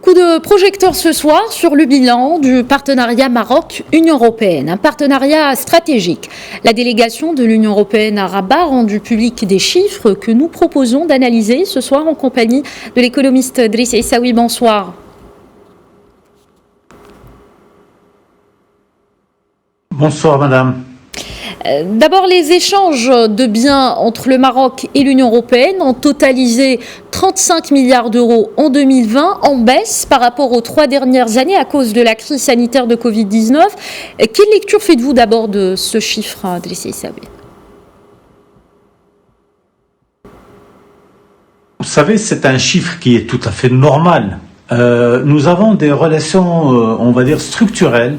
Coup de projecteur ce soir sur le bilan du partenariat Maroc-Union européenne, un partenariat stratégique. La délégation de l'Union européenne à Rabat a rendu public des chiffres que nous proposons d'analyser ce soir en compagnie de l'économiste Driss Essaoui. Bonsoir. Bonsoir madame. D'abord, les échanges de biens entre le Maroc et l'Union européenne ont totalisé 35 milliards d'euros en 2020, en baisse par rapport aux 3 dernières années à cause de la crise sanitaire de Covid-19. Quelle lecture faites-vous d'abord de ce chiffre, Driss Essaoui ? Vous savez, c'est un chiffre qui est tout à fait normal. Nous avons des relations, on va dire, structurelles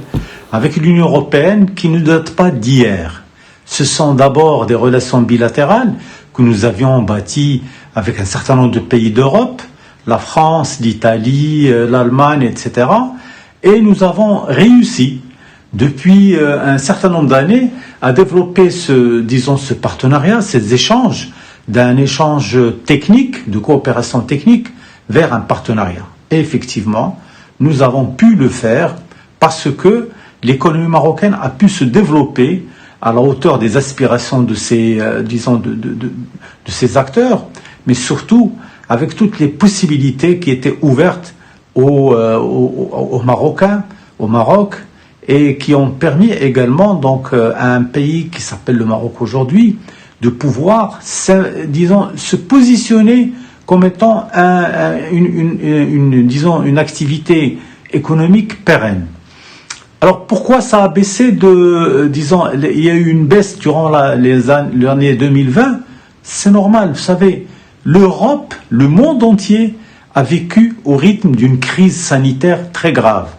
avec l'Union européenne qui ne datent pas d'hier. Ce sont d'abord des relations bilatérales que nous avions bâties avec un certain nombre de pays d'Europe, la France, l'Italie, l'Allemagne, etc. Et nous avons réussi, depuis un certain nombre d'années, à développer ce partenariat, ces échanges, d'un échange technique, de coopération technique, vers un partenariat. Et effectivement, nous avons pu le faire parce que l'économie marocaine a pu se développer à la hauteur des aspirations de ces, de ces acteurs, mais surtout avec toutes les possibilités qui étaient ouvertes aux Marocains, au Maroc, et qui ont permis également donc à un pays qui s'appelle le Maroc aujourd'hui de pouvoir, se positionner comme étant une activité économique pérenne. Alors pourquoi ça a baissé il y a eu une baisse durant l'année 2020, c'est normal, vous savez, l'Europe, le monde entier a vécu au rythme d'une crise sanitaire très grave,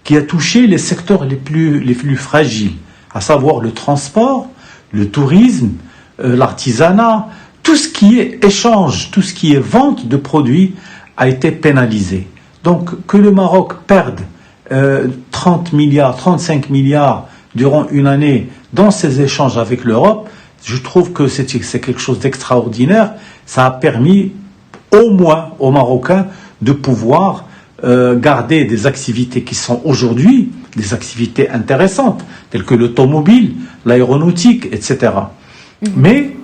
qui a touché les secteurs les plus fragiles, à savoir le transport, le tourisme, l'artisanat, tout ce qui est échange, tout ce qui est vente de produits a été pénalisé. Donc que le Maroc perde 30 milliards, 35 milliards durant une année dans ces échanges avec l'Europe, je trouve que c'est quelque chose d'extraordinaire. Ça a permis au moins aux Marocains de pouvoir garder des activités qui sont aujourd'hui des activités intéressantes, telles que l'automobile, l'aéronautique, etc. Mais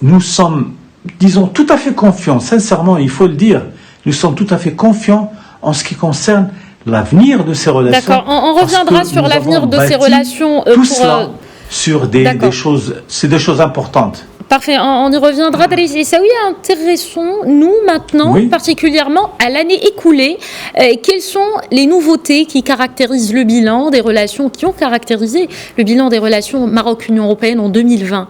nous sommes, disons, tout à fait confiants, sincèrement, il faut le dire, nous sommes tout à fait confiants en ce qui concerne l'avenir de ces relations. D'accord, on reviendra sur l'avenir de ces relations. Tout cela sur des choses, c'est des choses importantes. Parfait, on y reviendra. Driss Essaoui, intéressons-nous maintenant particulièrement à l'année écoulée. Quelles sont les nouveautés qui caractérisent le bilan des relations, qui ont caractérisé le bilan des relations Maroc-Union européenne en 2020 ?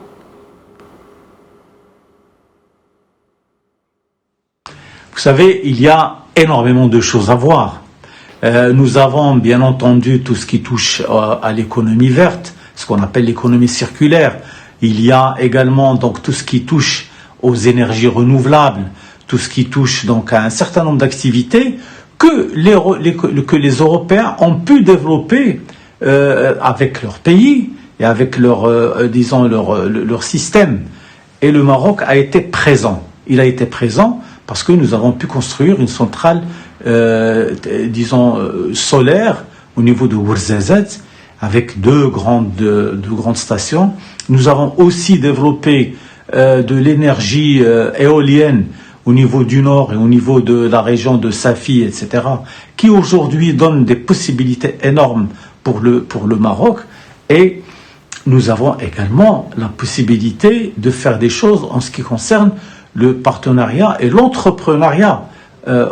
Vous savez, il y a énormément de choses à voir. Nous avons bien entendu tout ce qui touche à l'économie verte, ce qu'on appelle l'économie circulaire. Il y a également donc tout ce qui touche aux énergies renouvelables, tout ce qui touche donc à un certain nombre d'activités que les Européens ont pu développer avec leur pays et avec leur système. Et le Maroc a été présent. Il a été présent parce que nous avons pu construire une centrale solaire au niveau de Ouarzazate avec deux grandes stations. Nous avons aussi développé de l'énergie éolienne au niveau du nord et au niveau de la région de Safi, etc., qui aujourd'hui donne des possibilités énormes pour le Maroc. Et nous avons également la possibilité de faire des choses en ce qui concerne le partenariat et l'entrepreneuriat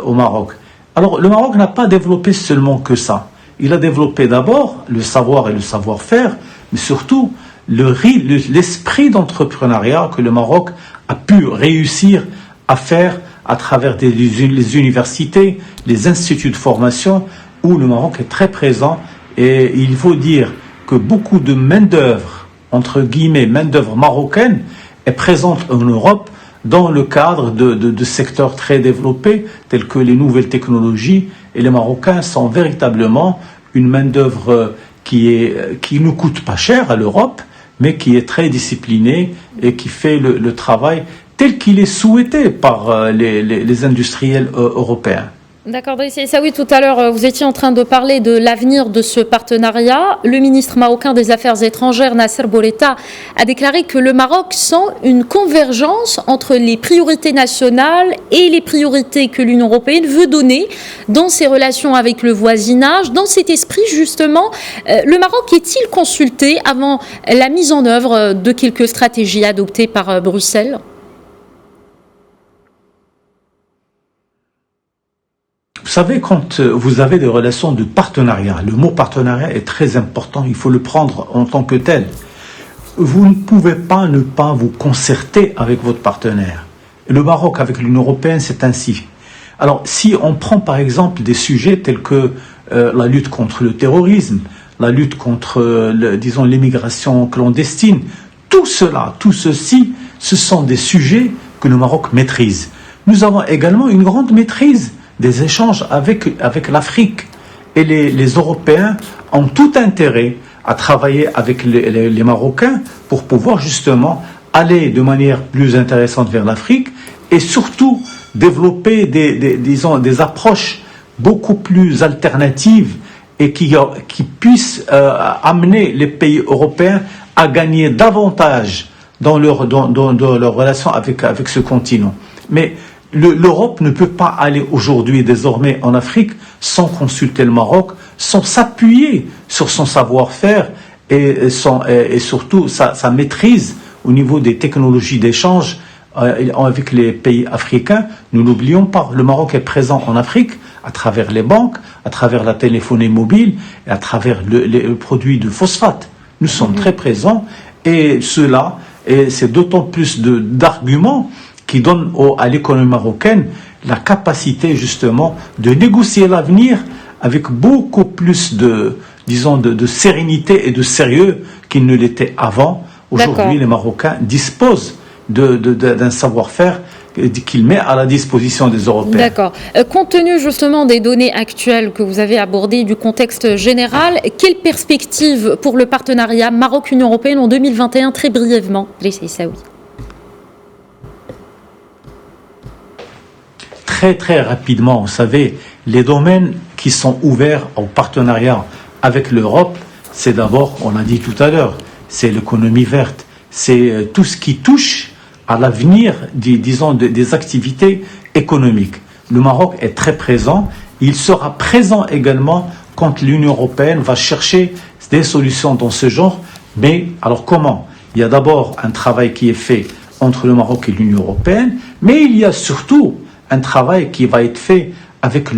au Maroc. Alors, le Maroc n'a pas développé seulement que ça. Il a développé d'abord le savoir et le savoir-faire, mais surtout l'esprit d'entrepreneuriat que le Maroc a pu réussir à faire à travers les universités, les instituts de formation, où le Maroc est très présent. Et il faut dire que beaucoup de main-d'œuvre, entre guillemets, main-d'œuvre marocaine, est présente en Europe dans le cadre de secteurs très développés tels que les nouvelles technologies, et les Marocains sont véritablement une main-d'œuvre qui ne coûte pas cher à l'Europe, mais qui est très disciplinée et qui fait le travail tel qu'il est souhaité par les industriels européens. D'accord, Driss Essaoui, tout à l'heure, vous étiez en train de parler de l'avenir de ce partenariat. Le ministre marocain des Affaires étrangères, Nasser Bourita, a déclaré que le Maroc sent une convergence entre les priorités nationales et les priorités que l'Union européenne veut donner dans ses relations avec le voisinage. Dans cet esprit, justement, le Maroc est-il consulté avant la mise en œuvre de quelques stratégies adoptées par Bruxelles ? Vous savez, quand vous avez des relations de partenariat, le mot partenariat est très important, il faut le prendre en tant que tel. Vous ne pouvez pas ne pas vous concerter avec votre partenaire. Le Maroc avec l'Union européenne, c'est ainsi. Alors, si on prend par exemple des sujets tels que la lutte contre le terrorisme, la lutte contre, disons, l'immigration clandestine, tout cela, tout ceci, ce sont des sujets que le Maroc maîtrise. Nous avons également une grande maîtrise des échanges avec l'Afrique. Et les Européens ont tout intérêt à travailler avec les Marocains pour pouvoir justement aller de manière plus intéressante vers l'Afrique et surtout développer des approches beaucoup plus alternatives et qui puissent amener les pays européens à gagner davantage dans leur relation avec ce continent. Mais l'Europe ne peut pas aller aujourd'hui, désormais, en Afrique sans consulter le Maroc, sans s'appuyer sur son savoir-faire et surtout sa maîtrise au niveau des technologies d'échange avec les pays africains. Nous n'oublions pas, le Maroc est présent en Afrique à travers les banques, à travers la téléphonie mobile et à travers les produits de phosphate. Nous sommes très présents et c'est d'autant plus d'arguments qui donne à l'économie marocaine la capacité justement de négocier l'avenir avec beaucoup plus de sérénité et de sérieux qu'il ne l'était avant. Aujourd'hui, les Marocains disposent d'un savoir-faire qu'il met à la disposition des Européens. D'accord. Compte tenu justement des données actuelles que vous avez abordées, du contexte général, quelle perspective pour le partenariat Maroc-Union européenne en 2021, très brièvement, Driss Essaoui? Très rapidement, vous savez, les domaines qui sont ouverts au partenariat avec l'Europe, c'est d'abord, on l'a dit tout à l'heure, c'est l'économie verte, c'est tout ce qui touche à l'avenir, disons, des activités économiques. Le Maroc est très présent, il sera présent également quand l'Union européenne va chercher des solutions dans ce genre. Mais alors comment? Il y a d'abord un travail qui est fait entre le Maroc et l'Union européenne, mais il y a surtout un travail qui va être fait avec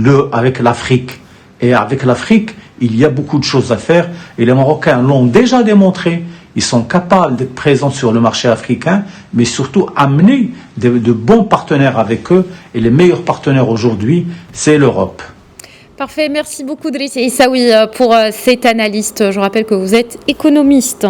l'Afrique. Et avec l'Afrique, il y a beaucoup de choses à faire. Et les Marocains l'ont déjà démontré. Ils sont capables d'être présents sur le marché africain, mais surtout amener de bons partenaires avec eux. Et les meilleurs partenaires aujourd'hui, c'est l'Europe. Parfait. Merci beaucoup, Driss Essaoui, pour cette analyse. Je rappelle que vous êtes économiste.